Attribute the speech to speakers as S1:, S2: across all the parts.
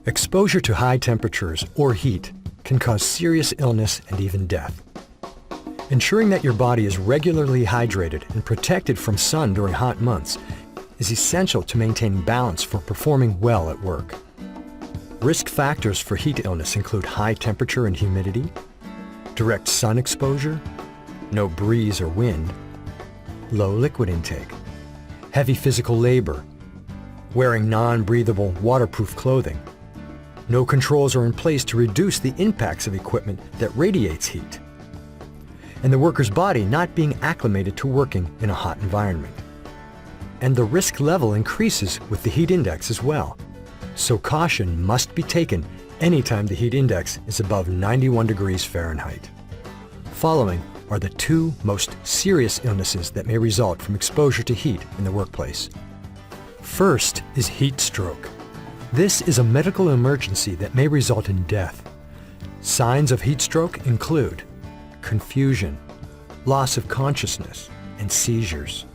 S1: Exposure to high temperatures or heat can cause serious illness and even death. Ensuring that your body is regularly hydrated and protected from sun during hot months is essential to maintaining balance for performing well at work. Risk factors for heat illness include high temperature and humidity, direct sun exposure, no breeze or wind, low liquid intake, heavy physical labor, wearing non-breathable waterproof clothing. No controls are in place to reduce the impacts of equipment that radiates heat, and the worker's body not being acclimated to working in a hot environment. And the risk level increases with the heat index as well, so caution must be taken anytime the heat index is above 91 degrees Fahrenheit. Following are the two most serious illnesses that may result from exposure to heat in the workplace. First is heat stroke. This is a medical emergency that may result in death. Signs of heat stroke include confusion, loss of consciousness, and seizures.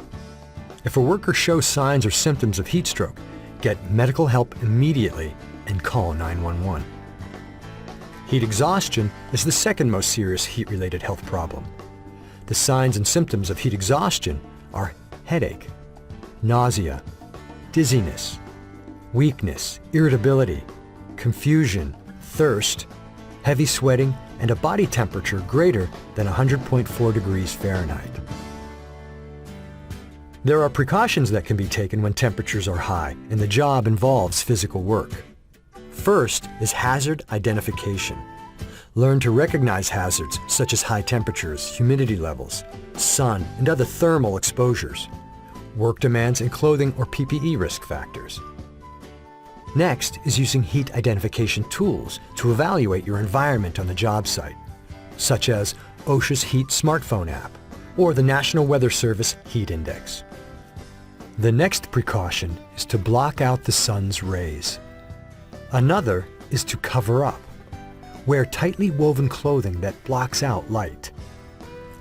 S1: If a worker shows signs or symptoms of heat stroke, get medical help immediately and call 911. Heat exhaustion is the second most serious heat-related health problem. The signs and symptoms of heat exhaustion are headache, nausea, dizziness, weakness, irritability, confusion, thirst, heavy sweating, and a body temperature greater than 100.4 degrees Fahrenheit. There are precautions that can be taken when temperatures are high and the job involves physical work. First is hazard identification. Learn to recognize hazards such as high temperatures, humidity levels, sun, and other thermal exposures, work demands and clothing or PPE risk factors. Next is using heat identification tools to evaluate your environment on the job site, such as OSHA's Heat smartphone app or the National Weather Service Heat Index. The next precaution is to block out the sun's rays. Another is to cover up. Wear tightly woven clothing that blocks out light.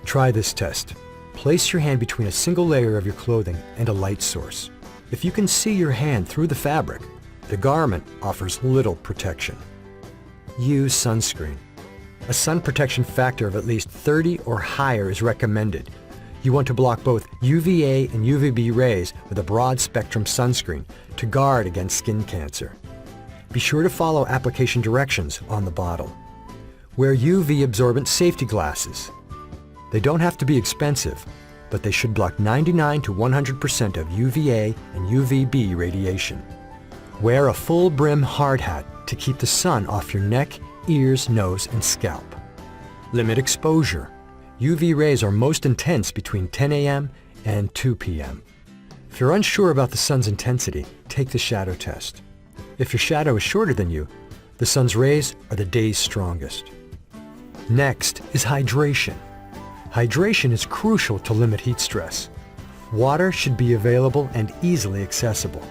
S1: Try this test. Place your hand between a single layer of your clothing and a light source. If you can see your hand through the fabric, the garment offers little protection. Use sunscreen. A sun protection factor of at least 30 or higher is recommended. You want to block both UVA and UVB rays with a broad spectrum sunscreen to guard against skin cancer. Be sure to follow application directions on the bottle. Wear UV absorbent safety glasses. They don't have to be expensive, but they should block 99 to 100% of UVA and UVB radiation. Wear a full brim hard hat to keep the sun off your neck, ears, nose, and scalp. Limit exposure. UV rays are most intense between 10 a.m. and 2 p.m. If you're unsure about the sun's intensity, take the shadow test. If your shadow is shorter than you, the sun's rays are the day's strongest. Next is hydration. Hydration is crucial to limit heat stress. Water should be available and easily accessible.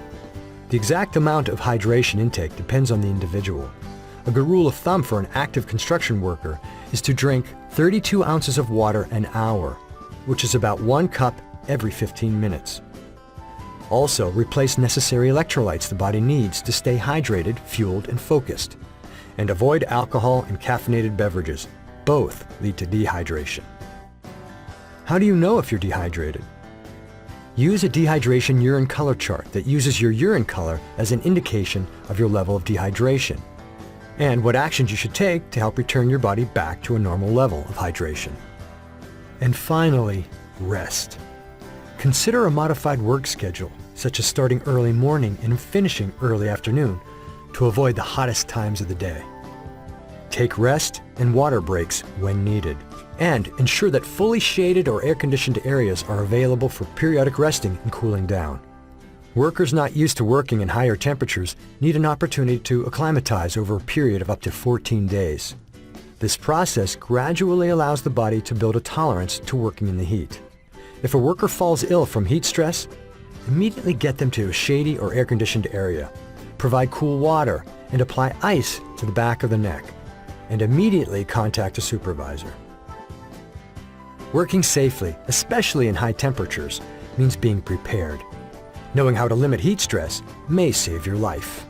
S1: The exact amount of hydration intake depends on the individual. A good rule of thumb for an active construction worker is to drink 32 ounces of water an hour, which is about 1 cup every 15 minutes. Also, replace necessary electrolytes the body needs to stay hydrated, fueled, and focused. And avoid alcohol and caffeinated beverages. Both lead to dehydration. How do you know if you're dehydrated? Use a dehydration urine color chart that uses your urine color as an indication of your level of dehydration, and what actions you should take to help return your body back to a normal level of hydration. And finally, rest. Consider a modified work schedule, such as starting early morning and finishing early afternoon, to avoid the hottest times of the day. Take rest and water breaks when needed, and ensure that fully shaded or air-conditioned areas are available for periodic resting and cooling down. Workers not used to working in higher temperatures need an opportunity to acclimatize over a period of up to 14 days. This process gradually allows the body to build a tolerance to working in the heat. If a worker falls ill from heat stress, immediately get them to a shady or air-conditioned area. Provide cool water and apply ice to the back of the neck, and immediately contact a supervisor. Working safely, especially in high temperatures, means being prepared. Knowing how to limit heat stress may save your life.